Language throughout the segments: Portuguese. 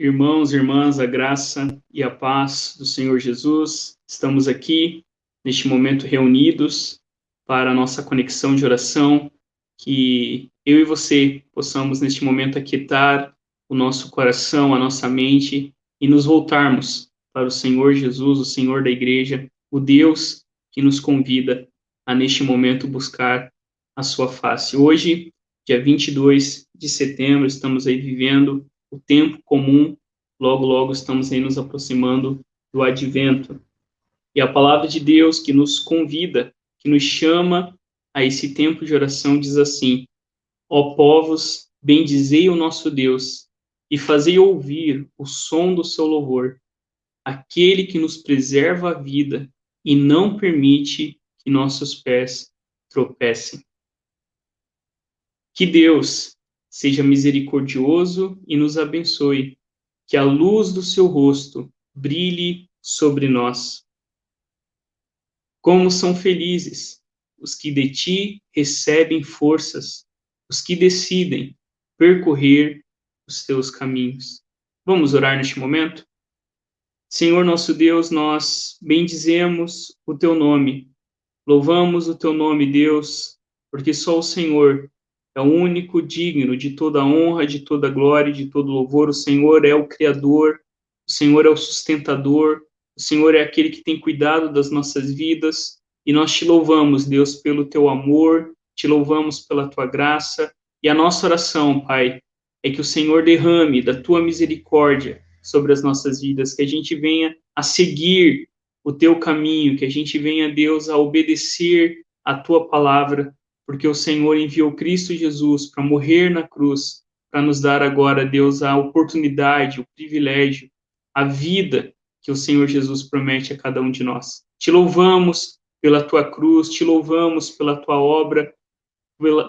irmãos e irmãs, a graça e a paz do Senhor Jesus. Estamos aqui, neste momento, reunidos para a nossa conexão de oração, que eu e você possamos, neste momento, aquietar o nosso coração, a nossa mente e nos voltarmos para o Senhor Jesus, o Senhor da Igreja, o Deus que nos convida a, neste momento, buscar a sua face. Hoje, dia 22 de setembro, estamos aí vivendo o tempo comum, logo estamos aí nos aproximando do Advento. E a palavra de Deus que nos convida, que nos chama a esse tempo de oração, diz assim: ó povos, bendizei o nosso Deus e fazei ouvir o som do seu louvor, aquele que nos preserva a vida e não permite que nossos pés tropecem. Que Deus seja misericordioso e nos abençoe, que a luz do seu rosto brilhe sobre nós. Como são felizes os que de ti recebem forças, os que decidem percorrer os teus caminhos. Vamos orar neste momento? Senhor nosso Deus, nós bendizemos o teu nome, louvamos o teu nome, Deus, porque só o Senhor é o único digno de toda a honra, de toda a glória, de todo louvor. O Senhor é o Criador, o Senhor é o sustentador, o Senhor é aquele que tem cuidado das nossas vidas, e nós te louvamos, Deus, pelo teu amor, te louvamos pela tua graça, e a nossa oração, Pai, é que o Senhor derrame da tua misericórdia sobre as nossas vidas, que a gente venha a seguir o teu caminho, que a gente venha, Deus, a obedecer a tua palavra, porque o Senhor enviou Cristo Jesus para morrer na cruz, para nos dar agora, Deus, a oportunidade, o privilégio, a vida que o Senhor Jesus promete a cada um de nós. Te louvamos pela tua cruz, te louvamos pela tua obra,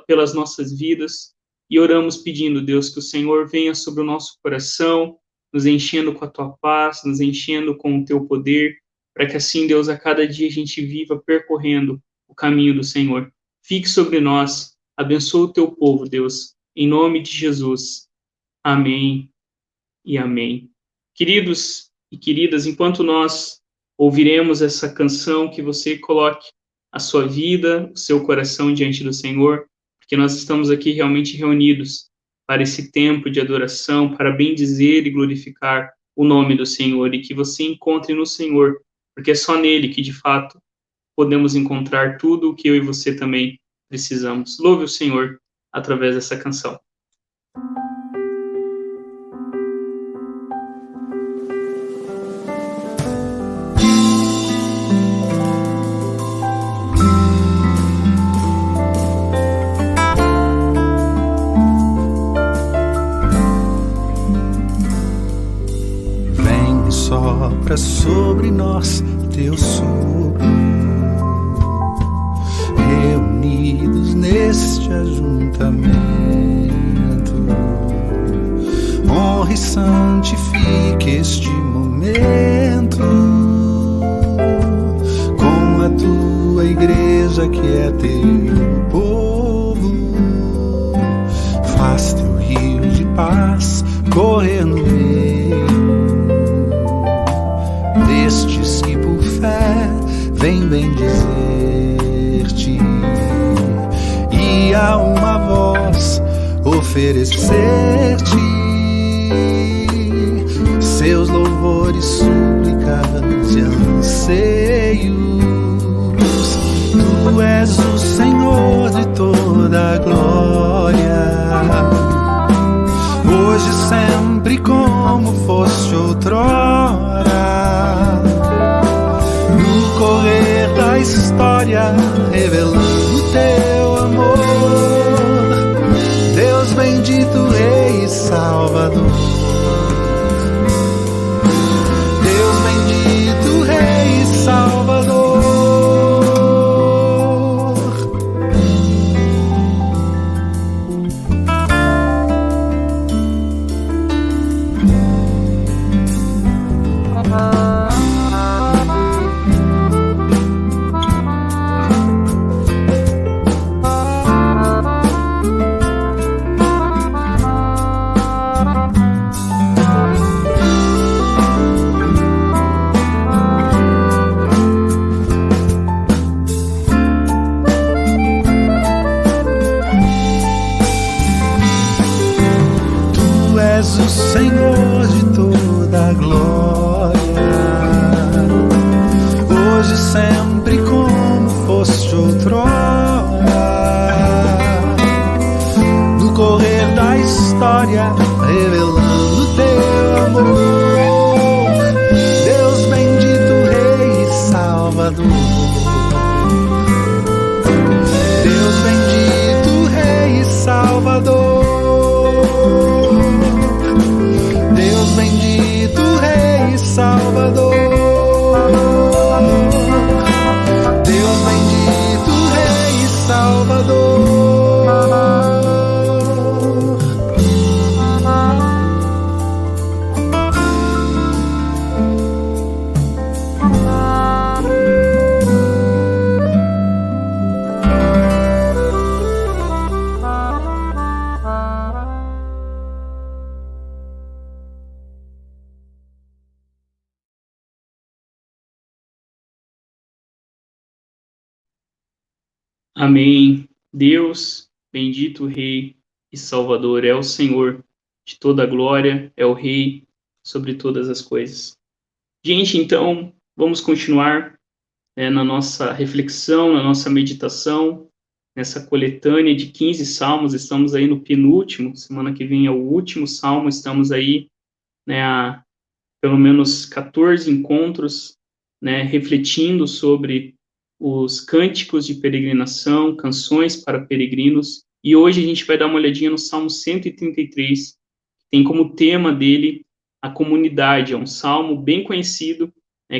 pelas nossas vidas, e oramos pedindo, Deus, que o Senhor venha sobre o nosso coração, nos enchendo com a tua paz, nos enchendo com o teu poder, para que assim, Deus, a cada dia a gente viva percorrendo o caminho do Senhor. Fique sobre nós, abençoa o teu povo, Deus, em nome de Jesus. Amém e amém. Queridos e queridas, enquanto nós ouviremos essa canção, que você coloque a sua vida, o seu coração diante do Senhor, porque nós estamos aqui realmente reunidos para esse tempo de adoração, para bendizer e glorificar o nome do Senhor, e que você encontre no Senhor, porque é só nele que, de fato, podemos encontrar tudo o que eu e você também precisamos. Louve o Senhor através dessa canção. Vem e sopra sobre nós teu sopro, reunidos neste ajuntamento, honre e santifique este momento com a tua igreja que é teu povo. Faz teu rio de paz correr no meio destes que por fé vem bendizer-te, e a uma voz oferecer-te seus louvores, súplicas e anseios. Tu és o Senhor de toda a glória, hoje e sempre como foste outrora. No correr da história, revelando teu amor, Deus bendito, Rei e Salvador. Deus bendito, Rei e Salvador. Amém. Deus, bendito Rei e Salvador, é o Senhor de toda a glória, é o Rei sobre todas as coisas. Gente, então, vamos continuar na nossa reflexão, na nossa meditação, nessa coletânea de 15 salmos. Estamos aí no penúltimo, semana que vem é o último salmo, estamos aí há pelo menos 14 encontros, refletindo sobre os cânticos de peregrinação, canções para peregrinos, e hoje a gente vai dar uma olhadinha no Salmo 133, que tem como tema dele a comunidade. É um salmo bem conhecido,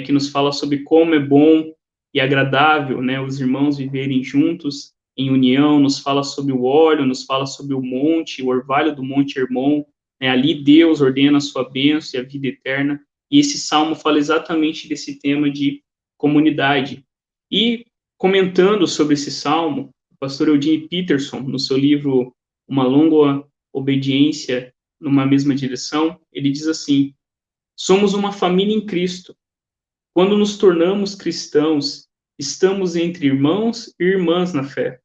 que nos fala sobre como é bom e agradável, os irmãos viverem juntos, em união, nos fala sobre o óleo, nos fala sobre o monte, o orvalho do Monte Hermon, ali Deus ordena a sua bênção e a vida eterna, e esse salmo fala exatamente desse tema de comunidade. E comentando sobre esse salmo, o pastor Eugene Peterson, no seu livro Uma Longa Obediência numa Mesma Direção, ele diz assim: somos uma família em Cristo. Quando nos tornamos cristãos, estamos entre irmãos e irmãs na fé.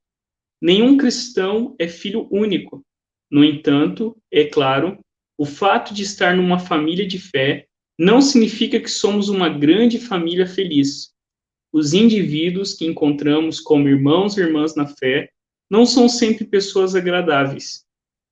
Nenhum cristão é filho único. No entanto, é claro, o fato de estar numa família de fé não significa que somos uma grande família feliz. Os indivíduos que encontramos como irmãos e irmãs na fé não são sempre pessoas agradáveis.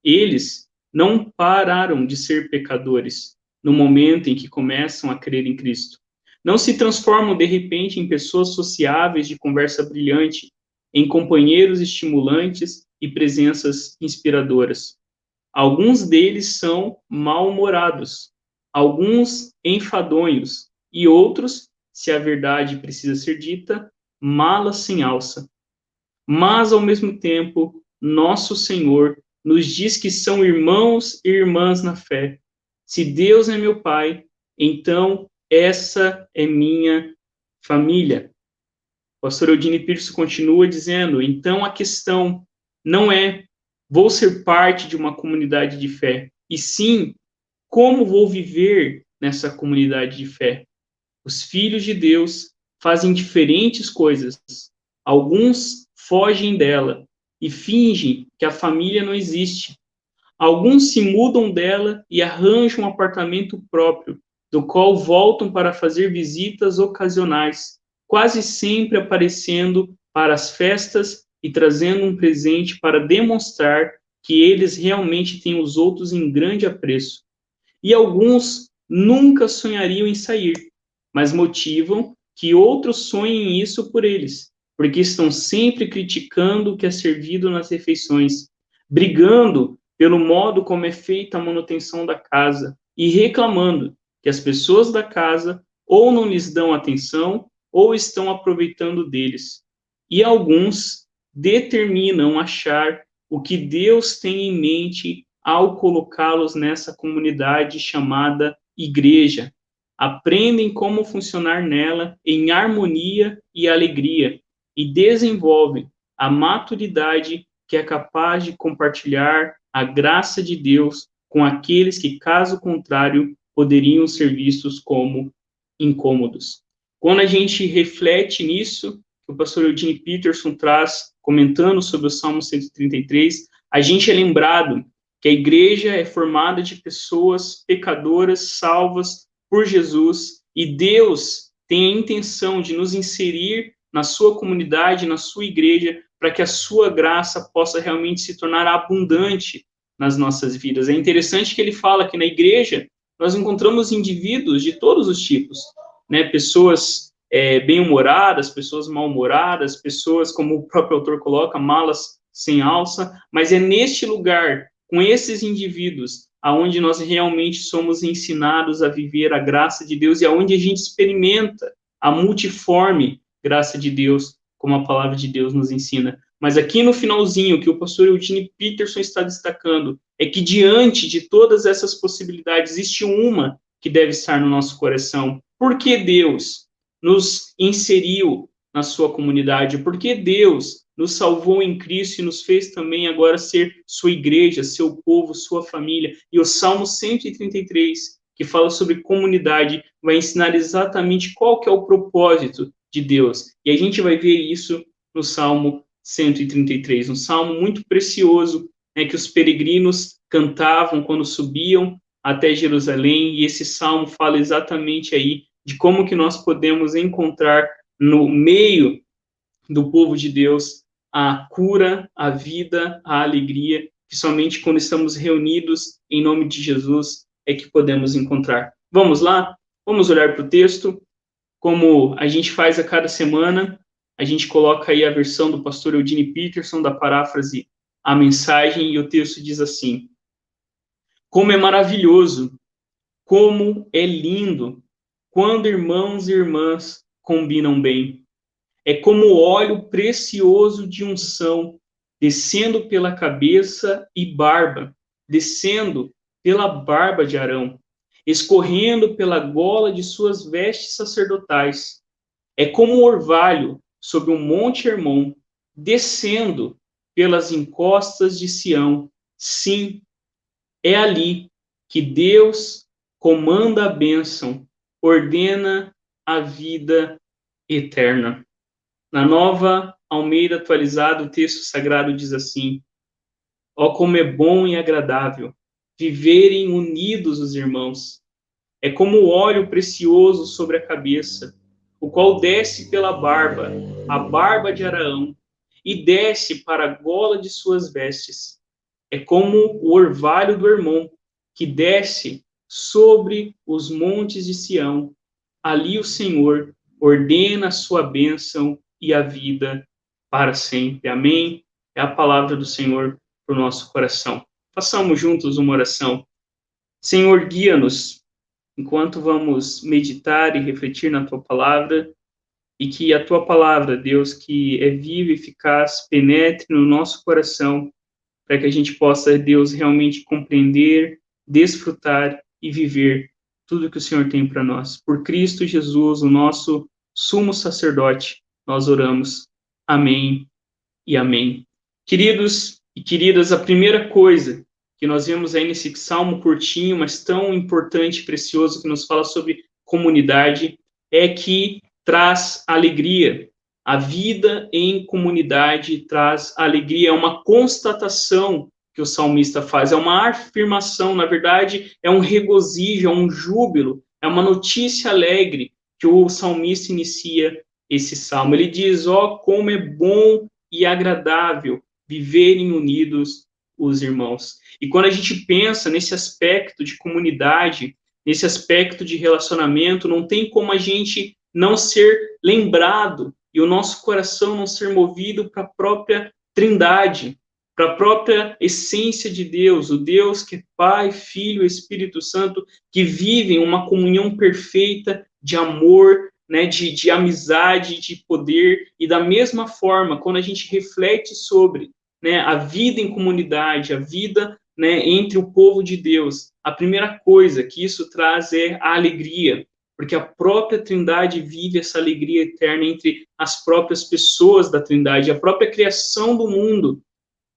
Eles não pararam de ser pecadores no momento em que começam a crer em Cristo. Não se transformam de repente em pessoas sociáveis de conversa brilhante, em companheiros estimulantes e presenças inspiradoras. Alguns deles são mal-humorados, alguns enfadonhos, e outros, se a verdade precisa ser dita, malas sem alça. Mas, ao mesmo tempo, nosso Senhor nos diz que são irmãos e irmãs na fé. Se Deus é meu Pai, então essa é minha família. O pastor Eugene Peterson continua dizendo: então a questão não é vou ser parte de uma comunidade de fé, e sim como vou viver nessa comunidade de fé. Os filhos de Deus fazem diferentes coisas. Alguns fogem dela e fingem que a família não existe. Alguns se mudam dela e arranjam um apartamento próprio, do qual voltam para fazer visitas ocasionais, quase sempre aparecendo para as festas e trazendo um presente para demonstrar que eles realmente têm os outros em grande apreço. E alguns nunca sonhariam em sair, mas motivam que outros sonhem isso por eles, porque estão sempre criticando o que é servido nas refeições, brigando pelo modo como é feita a manutenção da casa e reclamando que as pessoas da casa ou não lhes dão atenção ou estão aproveitando deles. E alguns determinam achar o que Deus tem em mente ao colocá-los nessa comunidade chamada igreja. Aprendem como funcionar nela em harmonia e alegria e desenvolvem a maturidade que é capaz de compartilhar a graça de Deus com aqueles que, caso contrário, poderiam ser vistos como incômodos. Quando a gente reflete nisso, que o pastor Eugene Peterson traz, comentando sobre o Salmo 133, a gente é lembrado que a igreja é formada de pessoas pecadoras, salvas por Jesus, e Deus tem a intenção de nos inserir na sua comunidade, na sua igreja, para que a sua graça possa realmente se tornar abundante nas nossas vidas. É interessante que ele fala que na igreja nós encontramos indivíduos de todos os tipos, pessoas bem-humoradas, pessoas mal-humoradas, pessoas, como o próprio autor coloca, malas sem alça, mas é neste lugar, com esses indivíduos, aonde nós realmente somos ensinados a viver a graça de Deus e aonde a gente experimenta a multiforme graça de Deus, como a palavra de Deus nos ensina. Mas aqui no finalzinho, o que o pastor Eugene Peterson está destacando é que diante de todas essas possibilidades, existe uma que deve estar no nosso coração. Por que Deus nos inseriu na sua comunidade? Por que Deus nos salvou em Cristo e nos fez também agora ser sua igreja, seu povo, sua família? E o Salmo 133, que fala sobre comunidade, vai ensinar exatamente qual que é o propósito de Deus. E a gente vai ver isso no Salmo 133, um salmo muito precioso, né, que os peregrinos cantavam quando subiam até Jerusalém, e esse salmo fala exatamente aí de como que nós podemos encontrar no meio do povo de Deus a cura, a vida, a alegria, que somente quando estamos reunidos em nome de Jesus é que podemos encontrar. Vamos lá? Vamos olhar para o texto, como a gente faz a cada semana. A gente coloca aí a versão do pastor Eudine Peterson, da paráfrase A Mensagem, e o texto diz assim: como é maravilhoso, como é lindo, quando irmãos e irmãs combinam bem. É como óleo precioso de unção, descendo pela cabeça e barba, descendo pela barba de Arão, escorrendo pela gola de suas vestes sacerdotais. É como o orvalho sobre um monte Hermon, descendo pelas encostas de Sião. Sim, é ali que Deus comanda a bênção, ordena a vida eterna. Na Nova Almeida Atualizada, o texto sagrado diz assim: ó, como é bom e agradável viverem unidos os irmãos. É como o óleo precioso sobre a cabeça, o qual desce pela barba, a barba de Araão, e desce para a gola de suas vestes. É como o orvalho do Hermon, que desce sobre os montes de Sião. Ali o Senhor ordena a sua bênção e a vida para sempre. Amém? É a palavra do Senhor para o nosso coração. Façamos juntos uma oração. Senhor, guia-nos enquanto vamos meditar e refletir na tua palavra, e que a tua palavra, Deus, que é viva e eficaz, penetre no nosso coração, para que a gente possa, Deus, realmente compreender, desfrutar e viver tudo que o Senhor tem para nós. Por Cristo Jesus, o nosso sumo sacerdote, nós oramos. Amém e amém. Queridos e queridas, a primeira coisa que nós vemos aí nesse salmo curtinho, mas tão importante e precioso, que nos fala sobre comunidade, é que traz alegria. A vida em comunidade traz alegria, é uma constatação que o salmista faz, é uma afirmação, na verdade, é um regozijo, é um júbilo, é uma notícia alegre que o salmista inicia esse salmo. Ele diz: ó, como é bom e agradável viverem unidos os irmãos. E quando a gente pensa nesse aspecto de comunidade, nesse aspecto de relacionamento, não tem como a gente não ser lembrado e o nosso coração não ser movido para a própria Trindade, para a própria essência de Deus, o Deus que é Pai, Filho e Espírito Santo, que vivem uma comunhão perfeita de amor, né, de amizade, de poder. E da mesma forma, quando a gente reflete sobre, né, a vida em comunidade, a vida, né, entre o povo de Deus, a primeira coisa que isso traz é a alegria, porque a própria Trindade vive essa alegria eterna entre as próprias pessoas da Trindade, a própria criação do mundo,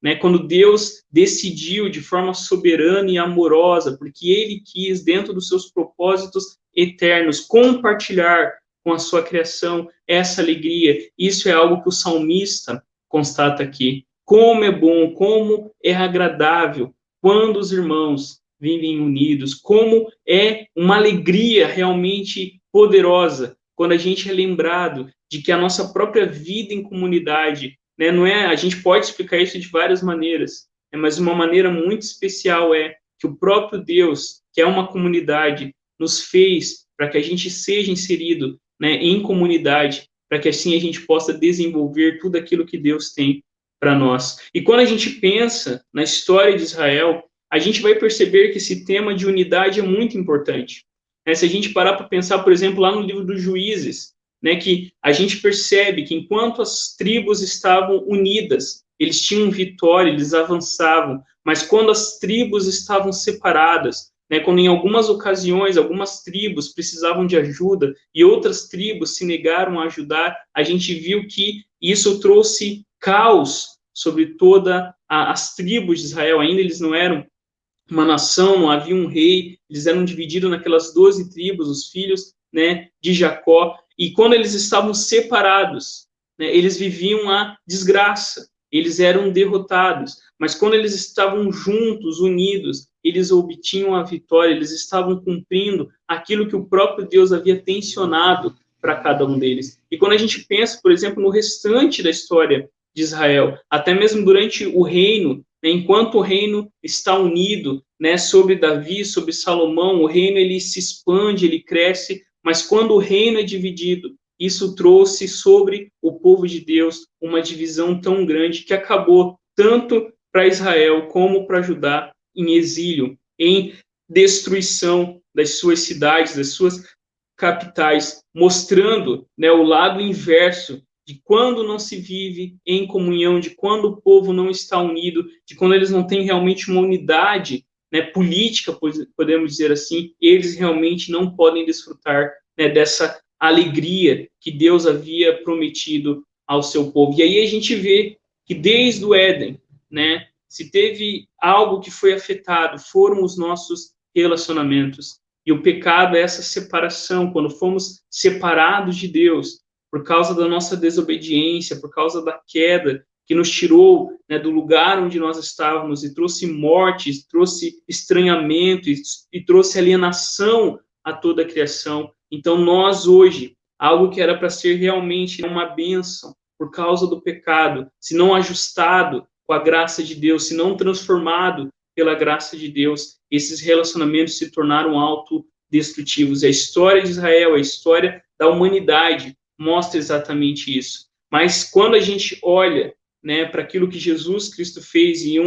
né, quando Deus decidiu de forma soberana e amorosa, porque Ele quis, dentro dos seus propósitos eternos, compartilhar com a sua criação essa alegria. Isso é algo que o salmista constata aqui. Como é bom, como é agradável quando os irmãos vivem unidos, como é uma alegria realmente poderosa quando a gente é lembrado de que a nossa própria vida em comunidade, né, não é, a gente pode explicar isso de várias maneiras, né, mas uma maneira muito especial é que o próprio Deus, que é uma comunidade, nos fez para que a gente seja inserido, né, em comunidade, para que assim a gente possa desenvolver tudo aquilo que Deus tem para nós. E quando a gente pensa na história de Israel, a gente vai perceber que esse tema de unidade é muito importante. Né? Se a gente parar para pensar, por exemplo, lá no livro dos Juízes, né, que a gente percebe que enquanto as tribos estavam unidas, eles tinham vitória, eles avançavam, mas quando as tribos estavam separadas, né, quando em algumas ocasiões algumas tribos precisavam de ajuda e outras tribos se negaram a ajudar, a gente viu que isso trouxe caos sobre todas as tribos de Israel. Ainda eles não eram uma nação, não havia um rei, eles eram divididos naquelas 12 tribos, os filhos, né, de Jacó, e quando eles estavam separados, né, eles viviam a desgraça, eles eram derrotados, mas quando eles estavam juntos, unidos, eles obtinham a vitória, eles estavam cumprindo aquilo que o próprio Deus havia tensionado para cada um deles. E quando a gente pensa, por exemplo, no restante da história de Israel, até mesmo durante o reino, né, enquanto o reino está unido, né, sobre Davi, sobre Salomão, o reino ele se expande, ele cresce, mas quando o reino é dividido, isso trouxe sobre o povo de Deus uma divisão tão grande que acabou tanto para Israel como para Judá em exílio, em destruição das suas cidades, das suas capitais, mostrando, né, o lado inverso de quando não se vive em comunhão, de quando o povo não está unido, de quando eles não têm realmente uma unidade, né, política, podemos dizer assim, eles realmente não podem desfrutar, né, dessa alegria que Deus havia prometido ao seu povo. E aí a gente vê que desde o Éden, né, se teve algo que foi afetado, foram os nossos relacionamentos. E o pecado é essa separação, quando fomos separados de Deus, por causa da nossa desobediência, por causa da queda, que nos tirou, né, do lugar onde nós estávamos e trouxe morte, trouxe estranhamento e trouxe alienação a toda a criação. Então, nós hoje, algo que era para ser realmente uma bênção, por causa do pecado, se não ajustado com a graça de Deus, se não transformado pela graça de Deus, esses relacionamentos se tornaram autodestrutivos. A história de Israel, a história da humanidade, mostra exatamente isso. Mas quando a gente olha, né, para aquilo que Jesus Cristo fez, e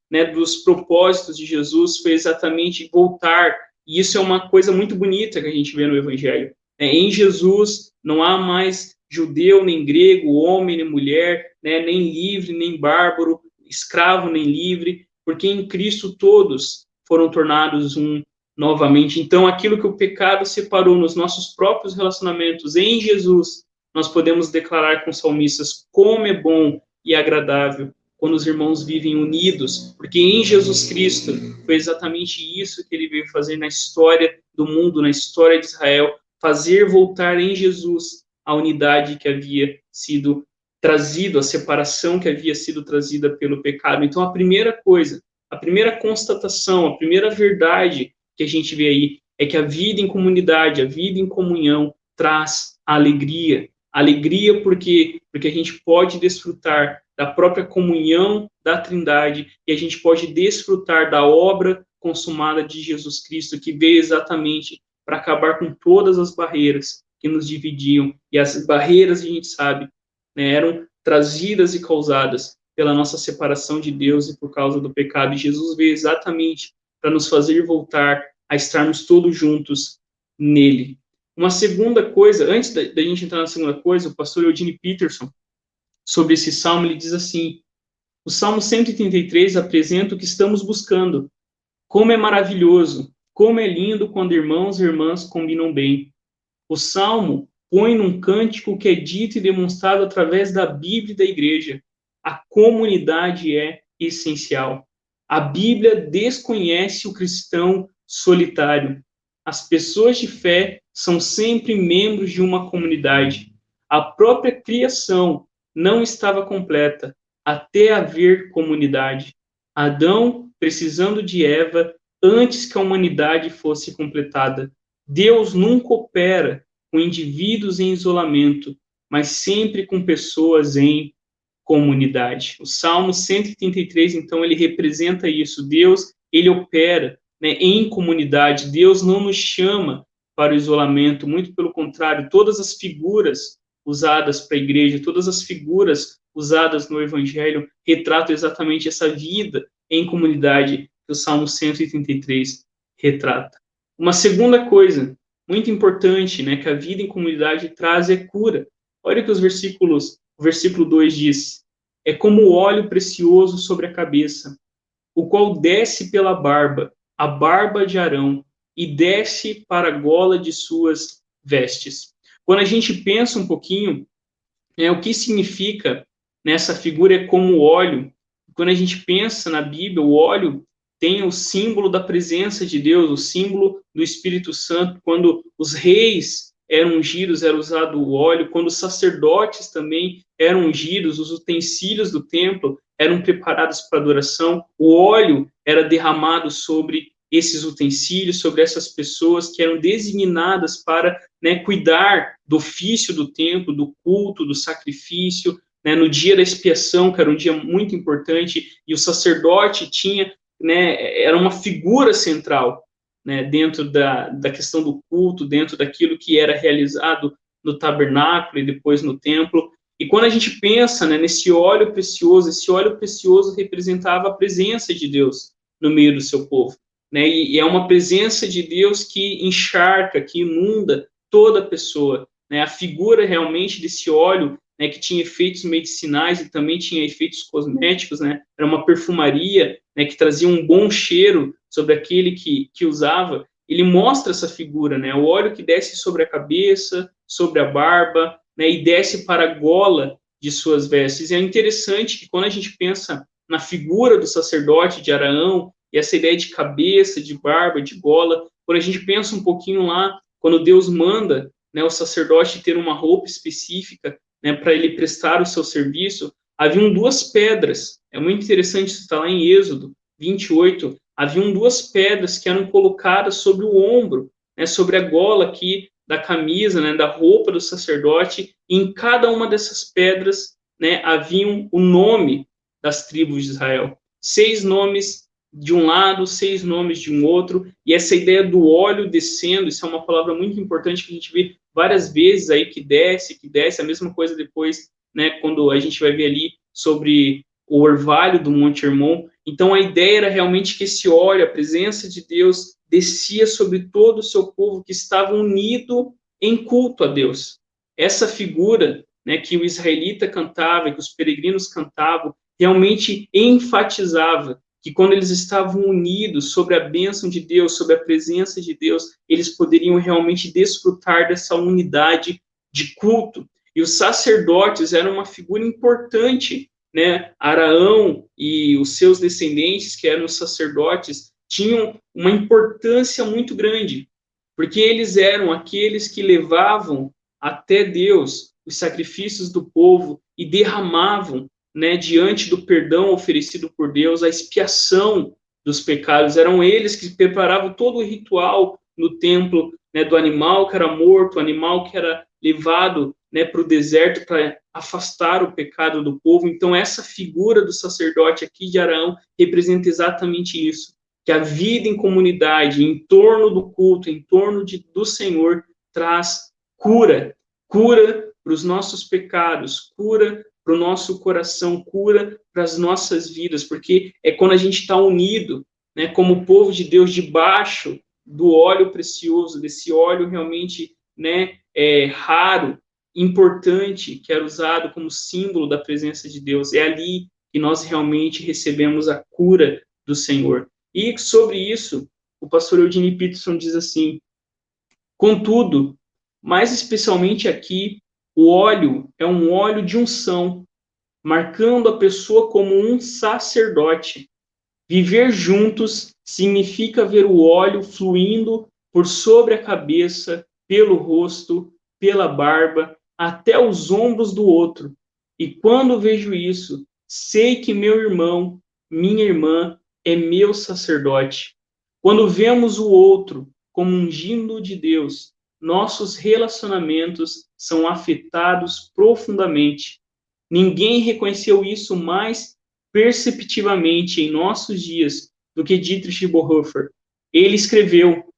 né, dos propósitos de Jesus foi exatamente voltar, e isso é uma coisa muito bonita que a gente vê no Evangelho. Em Jesus não há mais judeu nem grego, homem nem mulher, né, nem livre nem bárbaro, escravo nem livre, porque em Cristo todos foram tornados um novamente. Então, aquilo que o pecado separou nos nossos próprios relacionamentos, em Jesus, nós podemos declarar com salmistas como é bom e agradável quando os irmãos vivem unidos, porque em Jesus Cristo foi exatamente isso que ele veio fazer na história do mundo, na história de Israel, fazer voltar em Jesus a unidade que havia sido trazido, a separação que havia sido trazida pelo pecado. Então, a primeira coisa, a primeira constatação, a primeira verdade que a gente vê aí é que a vida em comunidade, a vida em comunhão traz alegria. Alegria porque a gente pode desfrutar da própria comunhão da Trindade e a gente pode desfrutar da obra consumada de Jesus Cristo, que veio exatamente para acabar com todas as barreiras que nos dividiam. E as barreiras, a gente sabe, né, eram trazidas e causadas pela nossa separação de Deus e por causa do pecado. E Jesus veio exatamente para nos fazer voltar a estarmos todos juntos nele. Uma segunda coisa, antes da gente entrar na segunda coisa, o pastor Eugene Peterson, sobre esse salmo, ele diz assim: o Salmo 133 apresenta o que estamos buscando. Como é maravilhoso, como é lindo quando irmãos e irmãs combinam bem. O Salmo põe num cântico que é dito e demonstrado através da Bíblia e da igreja. A comunidade é essencial. A Bíblia desconhece o cristão solitário. As pessoas de fé são sempre membros de uma comunidade. A própria criação não estava completa até haver comunidade. Adão precisando de Eva antes que a humanidade fosse completada. Deus nunca opera com indivíduos em isolamento, mas sempre com pessoas em comunidade. O Salmo 133, então, ele representa isso. Deus, ele opera, né, em comunidade. Deus não nos chama para o isolamento, muito pelo contrário, todas as figuras usadas para a igreja, todas as figuras usadas no Evangelho retratam exatamente essa vida em comunidade que o Salmo 133 retrata. Uma segunda coisa muito importante, né, que a vida em comunidade traz é cura. Olha que o versículo 2 diz: é como óleo precioso sobre a cabeça, o qual desce pela barba, a barba de Arão, e desce para a gola de suas vestes. Quando a gente pensa um pouquinho, né, o que significa nessa figura é como óleo. Quando a gente pensa na Bíblia, o óleo tem o símbolo da presença de Deus, o símbolo do Espírito Santo. Quando os reis, eram ungidos, era usado o óleo, quando os sacerdotes também eram ungidos, os utensílios do templo eram preparados para adoração, o óleo era derramado sobre esses utensílios, sobre essas pessoas que eram designadas para, né, cuidar do ofício do templo, do culto, do sacrifício, né, no dia da expiação, que era um dia muito importante, e o sacerdote tinha, né, era uma figura central, né, dentro da questão do culto, dentro daquilo que era realizado no tabernáculo e depois no templo. E quando a gente pensa, né, nesse óleo precioso, esse óleo precioso representava a presença de Deus no meio do seu povo, né, e é uma presença de Deus que encharca, que inunda toda a pessoa, né, a figura realmente desse óleo, né, que tinha efeitos medicinais e também tinha efeitos cosméticos, né, era uma perfumaria, né, que trazia um bom cheiro sobre aquele que usava. Ele mostra essa figura, né, o óleo que desce sobre a cabeça, sobre a barba, né, e desce para a gola de suas vestes. E é interessante que quando a gente pensa na figura do sacerdote de Araão, e essa ideia de cabeça, de barba, de gola, quando a gente pensa um pouquinho lá, quando Deus manda, né, o sacerdote ter uma roupa específica, né, para ele prestar o seu serviço, haviam duas pedras. É muito interessante, isso está lá em Êxodo 28. Haviam duas pedras que eram colocadas sobre o ombro, né, sobre a gola aqui da camisa, né, da roupa do sacerdote. E em cada uma dessas pedras, né, haviam o nome das tribos de Israel. 6 nomes de um lado, 6 nomes de um outro, e essa ideia do óleo descendo, isso é uma palavra muito importante que a gente vê várias vezes aí, que desce, a mesma coisa depois, né, quando a gente vai ver ali sobre o orvalho do Monte Hermon. Então a ideia era realmente que esse óleo, a presença de Deus, descia sobre todo o seu povo que estava unido em culto a Deus. Essa figura, né, que o israelita cantava, que os peregrinos cantavam, realmente enfatizava que quando eles estavam unidos sobre a bênção de Deus, sobre a presença de Deus, eles poderiam realmente desfrutar dessa unidade de culto. E os sacerdotes eram uma figura importante, né? Araão e os seus descendentes, que eram os sacerdotes, tinham uma importância muito grande, porque eles eram aqueles que levavam até Deus os sacrifícios do povo e derramavam, né, diante do perdão oferecido por Deus, a expiação dos pecados. Eram eles que preparavam todo o ritual no templo, né, do animal que era morto, o animal que era levado, né, para o deserto para afastar o pecado do povo. Então, essa figura do sacerdote aqui de Arão representa exatamente isso, que a vida em comunidade, em torno do culto, em torno do Senhor, traz cura para os nossos pecados, cura para o nosso coração, cura para as nossas vidas, porque é quando a gente está unido, né, como povo de Deus, debaixo do óleo precioso, desse óleo realmente, né, raro, importante, que era usado como símbolo da presença de Deus. É ali que nós realmente recebemos a cura do Senhor. E sobre isso, o pastor Eugene Peterson diz assim: contudo, mais especialmente aqui, o óleo é um óleo de unção, marcando a pessoa como um sacerdote. Viver juntos significa ver o óleo fluindo por sobre a cabeça, pelo rosto, pela barba, até os ombros do outro. E quando vejo isso, sei que meu irmão, minha irmã, é meu sacerdote. Quando vemos o outro como ungindo de Deus, nossos relacionamentos são afetados profundamente. Ninguém reconheceu isso mais perceptivamente em nossos dias do que Dietrich Bonhoeffer. Ele escreveu: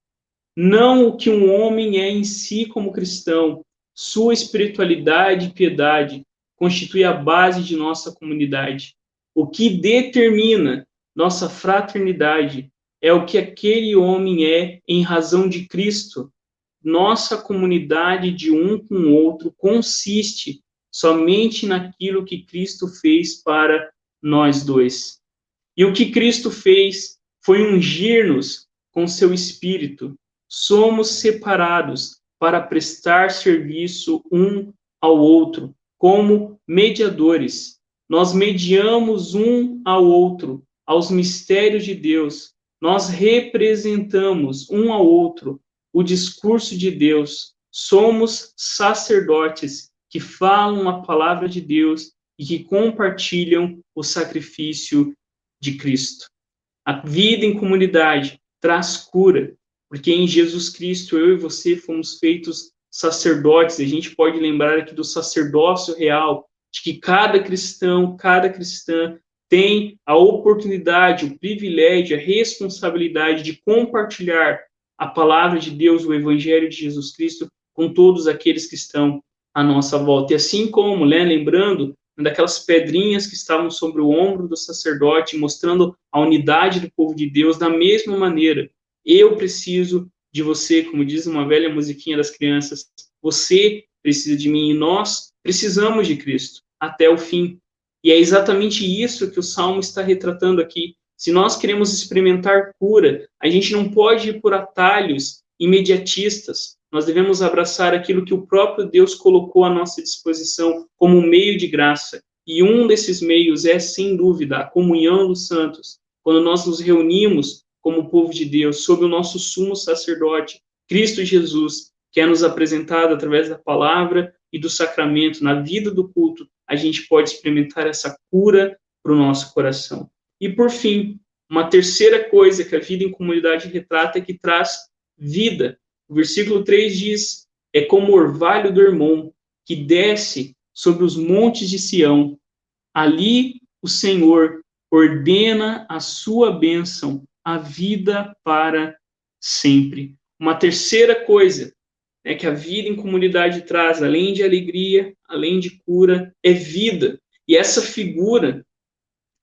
não o que um homem é em si como cristão, sua espiritualidade e piedade constitui a base de nossa comunidade. O que determina nossa fraternidade é o que aquele homem é em razão de Cristo. Nossa comunidade de um com o outro consiste somente naquilo que Cristo fez para nós dois. E o que Cristo fez foi ungir-nos com seu Espírito. Somos separados para prestar serviço um ao outro, como mediadores. Nós mediamos um ao outro, aos mistérios de Deus. Nós representamos um ao outro o discurso de Deus. somos sacerdotes que falam a palavra de Deus e que compartilham o sacrifício de Cristo. A vida em comunidade traz cura, porque em Jesus Cristo eu e você fomos feitos sacerdotes. A gente pode lembrar aqui do sacerdócio real, de que cada cristão, cada cristã tem a oportunidade, o privilégio, a responsabilidade de compartilhar a palavra de Deus, o Evangelho de Jesus Cristo, com todos aqueles que estão à nossa volta. E assim como, né, lembrando daquelas pedrinhas que estavam sobre o ombro do sacerdote, mostrando a unidade do povo de Deus, da mesma maneira, eu preciso de você, como diz uma velha musiquinha das crianças, você precisa de mim e nós precisamos de Cristo até o fim. E é exatamente isso que o Salmo está retratando aqui. Se nós queremos experimentar cura, a gente não pode ir por atalhos imediatistas. Nós devemos abraçar aquilo que o próprio Deus colocou à nossa disposição como meio de graça. E um desses meios é, sem dúvida, a comunhão dos santos. Quando nós nos reunimos como povo de Deus, sob o nosso sumo sacerdote, Cristo Jesus, que é nos apresentado através da palavra e do sacramento, na vida do culto, a gente pode experimentar essa cura para o nosso coração. E, por fim, uma terceira coisa que a vida em comunidade retrata é que traz vida. O versículo 3 diz, é como o orvalho do Hermon, que desce sobre os montes de Sião. Ali o Senhor ordena a sua bênção, a vida para sempre. Uma terceira coisa que a vida em comunidade traz, além de alegria, além de cura, é vida. E essa figura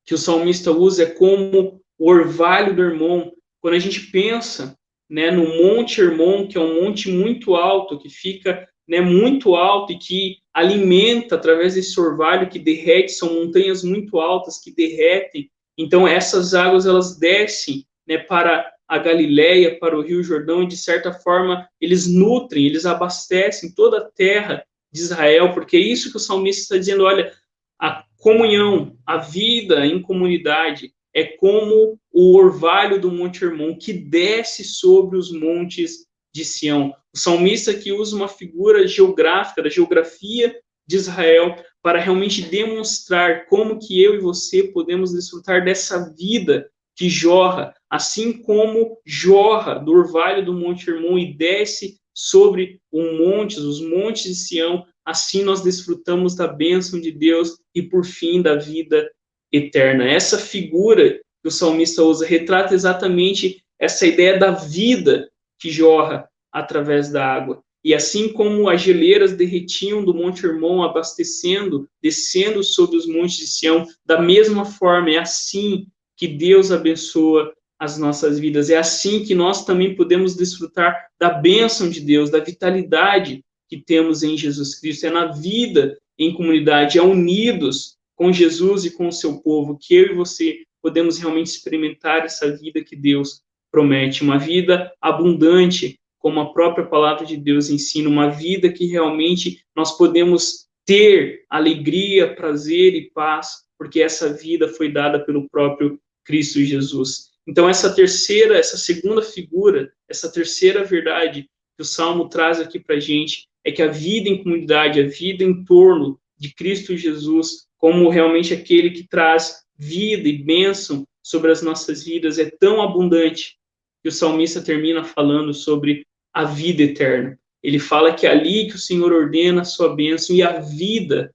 que o salmista usa é como o orvalho do Hermon. Quando a gente pensa, né, no Monte Hermon, que é um monte muito alto, que fica, né, muito alto e que alimenta através desse orvalho que derrete, são montanhas muito altas que derretem. Então essas águas elas descem, né, para a Galileia, para o Rio Jordão, e de certa forma eles nutrem, eles abastecem toda a terra de Israel, porque é isso que o salmista está dizendo, olha, a comunhão, a vida em comunidade é como o orvalho do Monte Hermon que desce sobre os montes de Sião. O salmista que usa uma figura geográfica, da geografia de Israel, para realmente demonstrar como que eu e você podemos desfrutar dessa vida que jorra, assim como jorra do orvalho do Monte Hermon e desce sobre os montes de Sião, assim nós desfrutamos da bênção de Deus e, por fim, da vida eterna. Essa figura que o salmista usa retrata exatamente essa ideia da vida que jorra através da água. E assim como as geleiras derretiam do Monte Hermon, abastecendo, descendo sobre os montes de Sião, da mesma forma, é assim que Deus abençoa as nossas vidas. É assim que nós também podemos desfrutar da bênção de Deus, da vitalidade que temos em Jesus Cristo. É na vida em comunidade, é unidos com Jesus e com o seu povo, que eu e você podemos realmente experimentar essa vida que Deus promete, uma vida abundante, como a própria palavra de Deus ensina, uma vida que realmente nós podemos ter alegria, prazer e paz, porque essa vida foi dada pelo próprio Cristo Jesus. Então, essa segunda figura, essa terceira verdade que o Salmo traz aqui para a gente, é que a vida em comunidade, a vida em torno de Cristo Jesus, como realmente aquele que traz vida e bênção sobre as nossas vidas, é tão abundante que o salmista termina falando sobre a vida eterna. Ele fala que é ali que o Senhor ordena a sua bênção e a vida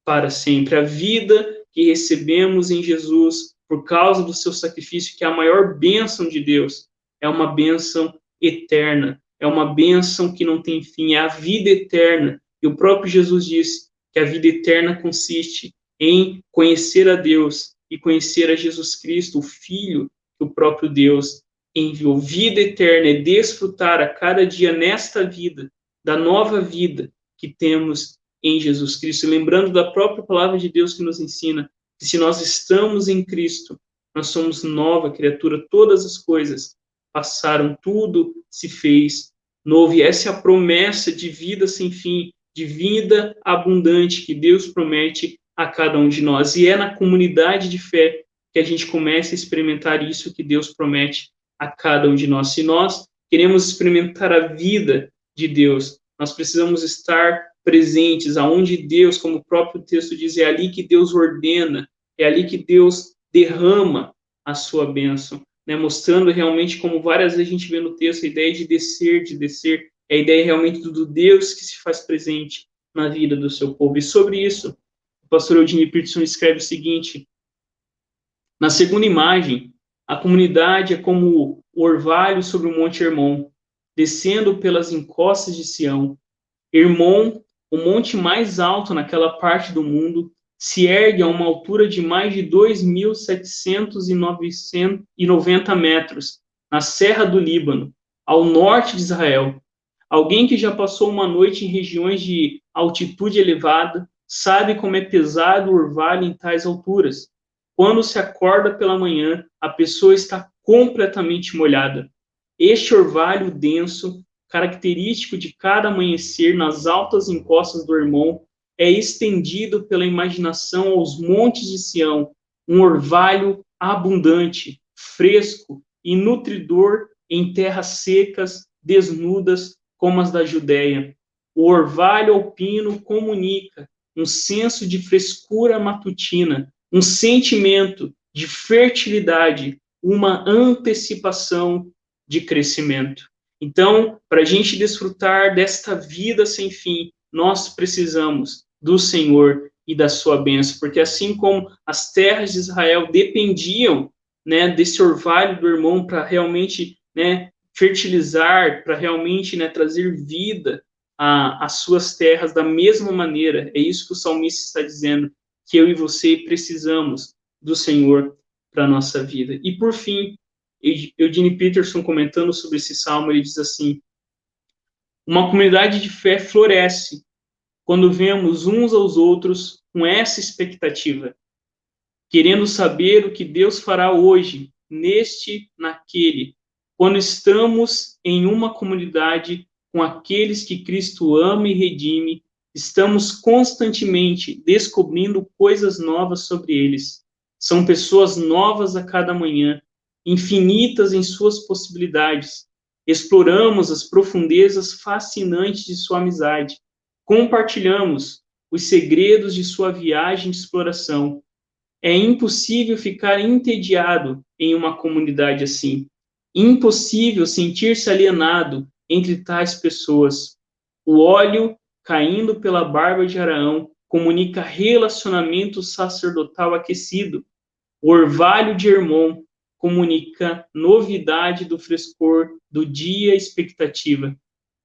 para sempre, a vida que recebemos em Jesus por causa do seu sacrifício, que é a maior bênção de Deus, é uma bênção eterna, é uma bênção que não tem fim, é a vida eterna. E o próprio Jesus disse que a vida eterna consiste em conhecer a Deus e conhecer a Jesus Cristo, o Filho que o próprio Deus enviou. Vida eterna é desfrutar a cada dia nesta vida, da nova vida que temos em Jesus Cristo. Lembrando da própria palavra de Deus que nos ensina que se nós estamos em Cristo, nós somos nova criatura, todas as coisas passaram, tudo se fez novo. E essa é a promessa de vida sem fim, de vida abundante que Deus promete a cada um de nós. E é na comunidade de fé que a gente começa a experimentar isso que Deus promete a cada um de nós. Se nós queremos experimentar a vida de Deus, Nós precisamos estar presentes aonde Deus, como o próprio texto diz, é ali que Deus ordena, é ali que Deus derrama a sua bênção, né? Mostrando realmente como várias vezes a gente vê no texto a ideia de descer, é a ideia realmente do Deus que se faz presente na vida do seu povo. E sobre isso, o pastor Eugene Peterson escreve o seguinte: na segunda imagem, a comunidade é como o orvalho sobre o Monte Hermon, descendo pelas encostas de Sião. Hermon, o monte mais alto naquela parte do mundo, se ergue a uma altura de mais de 2.790 metros, na Serra do Líbano, ao norte de Israel. Alguém que já passou uma noite em regiões de altitude elevada sabe como é pesado o orvalho em tais alturas. Quando se acorda pela manhã, a pessoa está completamente molhada. Este orvalho denso, característico de cada amanhecer nas altas encostas do Hermon, é estendido pela imaginação aos montes de Sião, um orvalho abundante, fresco e nutridor em terras secas, desnudas, como as da Judéia. O orvalho alpino comunica um senso de frescura matutina, um sentimento de fertilidade, uma antecipação de crescimento. Então, para a gente desfrutar desta vida sem fim, nós precisamos do Senhor e da sua bênção, porque assim como as terras de Israel dependiam, né, desse orvalho do irmão para realmente, né, fertilizar, para realmente, né, trazer vida às suas terras da mesma maneira. É isso que o salmista está dizendo, que eu e você precisamos do Senhor para a nossa vida. E por fim, Eugene Peterson, comentando sobre esse salmo, ele diz assim: uma comunidade de fé floresce quando vemos uns aos outros com essa expectativa, querendo saber o que Deus fará hoje, neste, naquele, quando estamos em uma comunidade com aqueles que Cristo ama e redime, estamos constantemente descobrindo coisas novas sobre eles. São pessoas novas a cada manhã, infinitas em suas possibilidades. Exploramos as profundezas fascinantes de sua amizade. Compartilhamos os segredos de sua viagem de exploração. É impossível ficar entediado em uma comunidade assim. Impossível sentir-se alienado entre tais pessoas. O óleo caindo pela barba de Araão comunica relacionamento sacerdotal aquecido. O orvalho de Hermon comunica novidade do frescor do dia expectativa.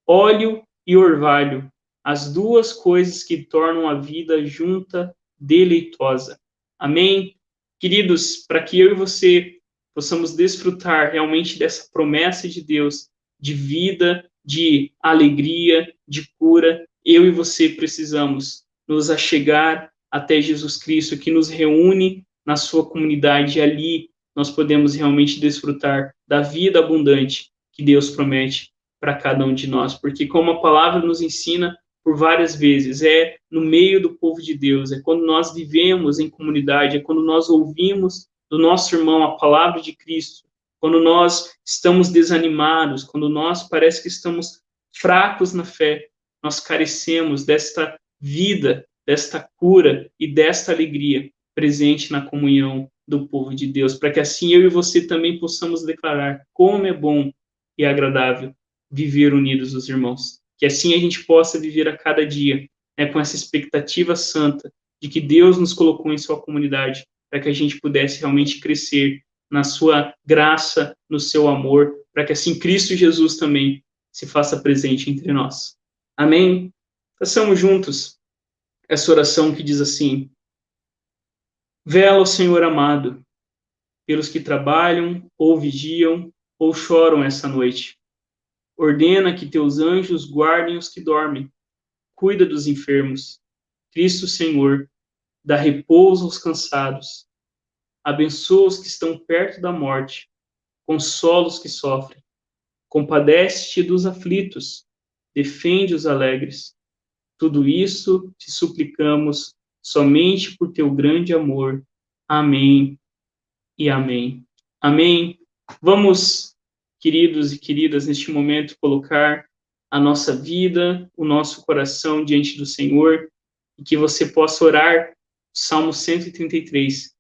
Óleo e orvalho, as duas coisas que tornam a vida junta deleitosa. Amém? Queridos, para que eu e você possamos desfrutar realmente dessa promessa de Deus, de vida, de alegria, de cura, eu e você precisamos nos achegar até Jesus Cristo, que nos reúne na sua comunidade, e ali nós podemos realmente desfrutar da vida abundante que Deus promete para cada um de nós, porque como a palavra nos ensina por várias vezes, é no meio do povo de Deus, é quando nós vivemos em comunidade, é quando nós ouvimos do nosso irmão a palavra de Cristo, quando nós estamos desanimados, quando nós parece que estamos fracos na fé, nós carecemos desta vida, desta cura e desta alegria presente na comunhão do povo de Deus, para que assim eu e você também possamos declarar como é bom e agradável viver unidos os irmãos. Que assim a gente possa viver a cada dia, né, com essa expectativa santa de que Deus nos colocou em sua comunidade, para que a gente pudesse realmente crescer na sua graça, no seu amor, para que assim Cristo Jesus também se faça presente entre nós. Amém? Façamos juntos essa oração que diz assim: vela, Senhor amado, pelos que trabalham, ou vigiam, ou choram essa noite. Ordena que teus anjos guardem os que dormem. Cuida dos enfermos. Cristo Senhor, dá repouso aos cansados. Abençoa os que estão perto da morte. Consola os que sofrem. Compadece-te dos aflitos. Defende os alegres. Tudo isso te suplicamos somente por teu grande amor. Amém e amém. Amém. Vamos, queridos e queridas, neste momento colocar a nossa vida, o nosso coração diante do Senhor, e que você possa orar o Salmo 133,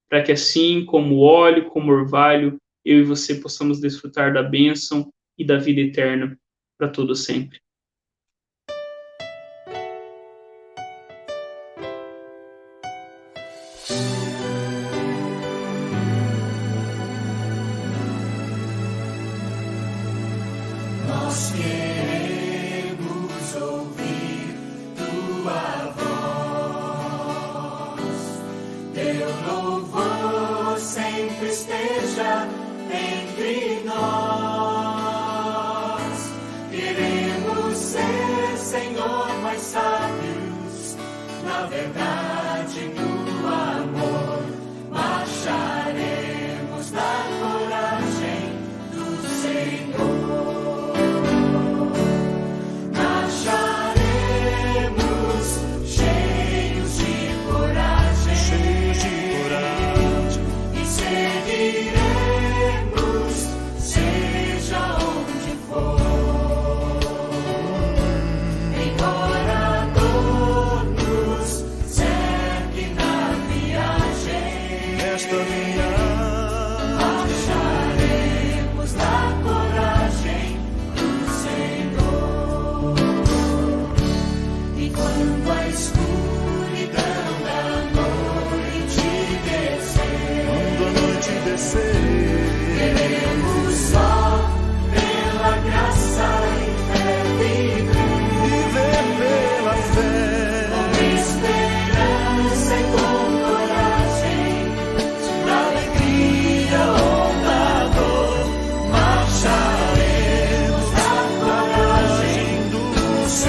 para que assim como o óleo, como o orvalho, eu e você possamos desfrutar da bênção e da vida eterna para todo sempre. Nós queremos ouvir tua voz, teu louvor sempre esteja entre nós. Queremos ser, Senhor, mais sábios na verdade do amor. Marcharemos na coragem do Senhor. Queremos só pela graça e fé viver pela fé, com esperança e com coragem, na alegria ou na dor, marcharemos na coragem do Senhor.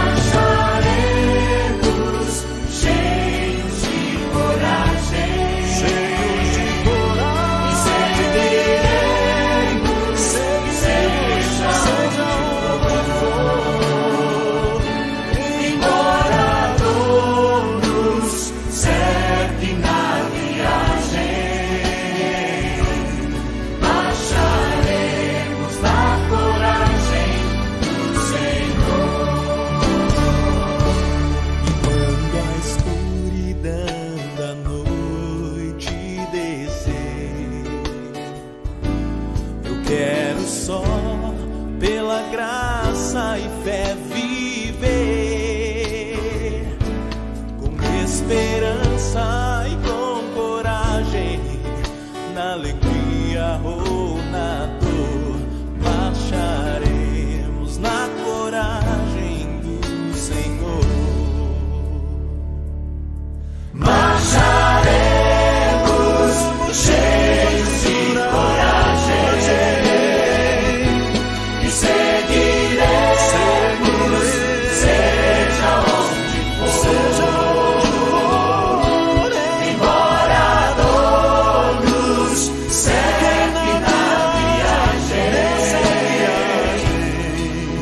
Marcharemos cheios de coragem, e seguiremos, seja onde for, embora a dor nos cerque na viagem. Marcharemos na coragem do Senhor. Quando a escuridão da noite descer, eu quero só pela graça e fé viver, com esperança e com coragem, na alegria ou na dor, marcharemos na coragem do Senhor. Marcharemos cheios de coragem e seguiremos, seja onde for, embora a dor nos cerque na viagem.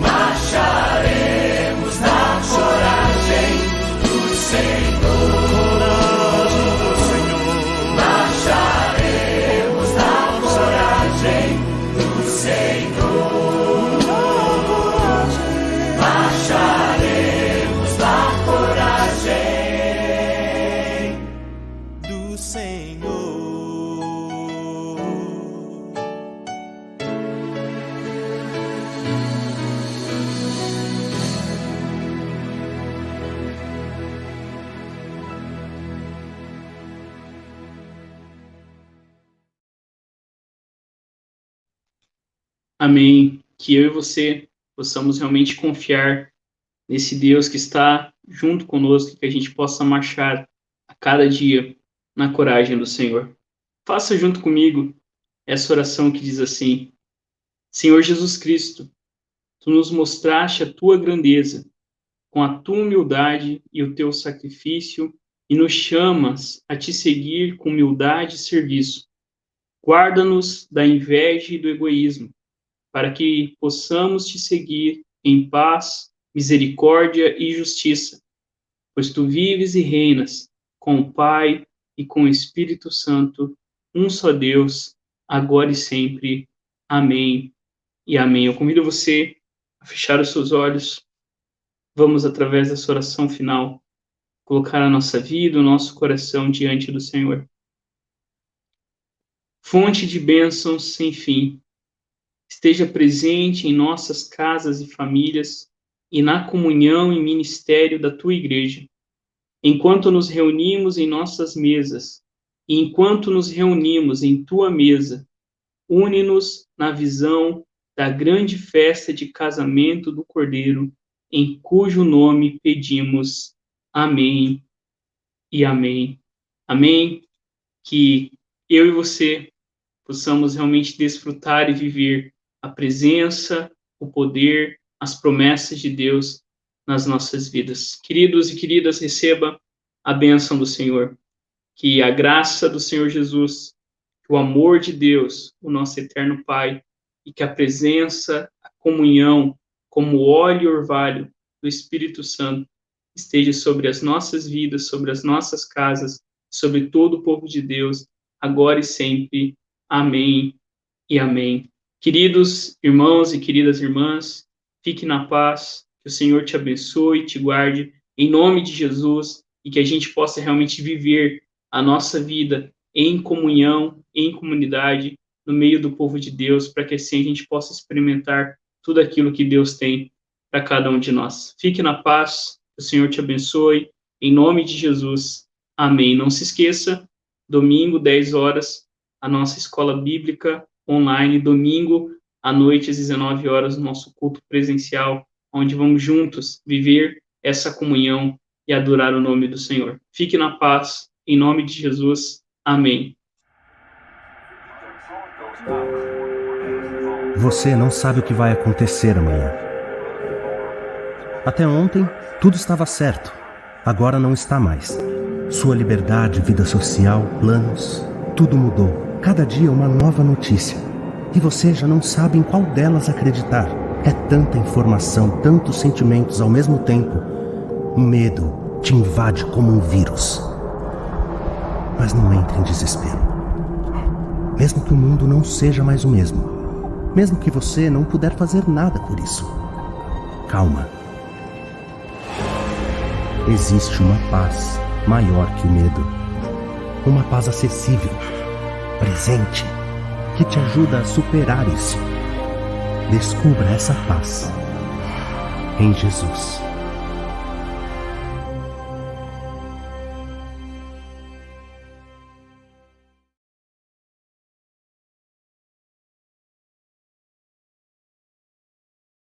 Marcharemos na coragem do Senhor. Marcharemos na coragem do Senhor. Marcharemos na coragem do Senhor. Amém. Que eu e você possamos realmente confiar nesse Deus que está junto conosco, que a gente possa marchar a cada dia na coragem do Senhor. Faça junto comigo essa oração que diz assim: Senhor Jesus Cristo, tu nos mostraste a tua grandeza com a tua humildade e o teu sacrifício e nos chamas a te seguir com humildade e serviço. Guarda-nos da inveja e do egoísmo, para que possamos te seguir em paz, misericórdia e justiça, pois tu vives e reinas com o Pai e com o Espírito Santo, um só Deus, agora e sempre. Amém e amém. Eu convido você a fechar os seus olhos. Vamos, através dessa oração final, colocar a nossa vida, o nosso coração diante do Senhor. Fonte de bênçãos sem fim, esteja presente em nossas casas e famílias e na comunhão e ministério da tua igreja. Enquanto nos reunimos em nossas mesas e enquanto nos reunimos em tua mesa, une-nos na visão da grande festa de casamento do Cordeiro, em cujo nome pedimos. Amém e amém. Amém. Que eu e você possamos realmente desfrutar e viver a presença, o poder, as promessas de Deus nas nossas vidas. Queridos e queridas, receba a bênção do Senhor. Que a graça do Senhor Jesus, que o amor de Deus, o nosso eterno Pai, e que a presença, a comunhão, como óleo e orvalho do Espírito Santo, esteja sobre as nossas vidas, sobre as nossas casas, sobre todo o povo de Deus, agora e sempre. Amém e amém. Queridos irmãos e queridas irmãs, fique na paz, que o Senhor te abençoe, te guarde, em nome de Jesus, e que a gente possa realmente viver a nossa vida em comunhão, em comunidade, no meio do povo de Deus, para que assim a gente possa experimentar tudo aquilo que Deus tem para cada um de nós. Fique na paz, que o Senhor te abençoe, em nome de Jesus. Amém. Não se esqueça, domingo, 10 horas, a nossa escola bíblica online, domingo à noite, às 19 horas, o nosso culto presencial, onde vamos juntos viver essa comunhão e adorar o nome do Senhor. Fique na paz, em nome de Jesus. Amém. Você não sabe o que vai acontecer amanhã. Até ontem, tudo estava certo. Agora não está mais. Sua liberdade, vida social, planos, tudo mudou. Cada dia uma nova notícia. E você já não sabe em qual delas acreditar. É tanta informação, tantos sentimentos ao mesmo tempo. O medo te invade como um vírus. Mas não entre em desespero. Mesmo que o mundo não seja mais o mesmo. Mesmo que você não puder fazer nada por isso. Calma. Existe uma paz maior que o medo. Uma paz acessível, presente, que te ajuda a superar isso. Descubra essa paz em Jesus.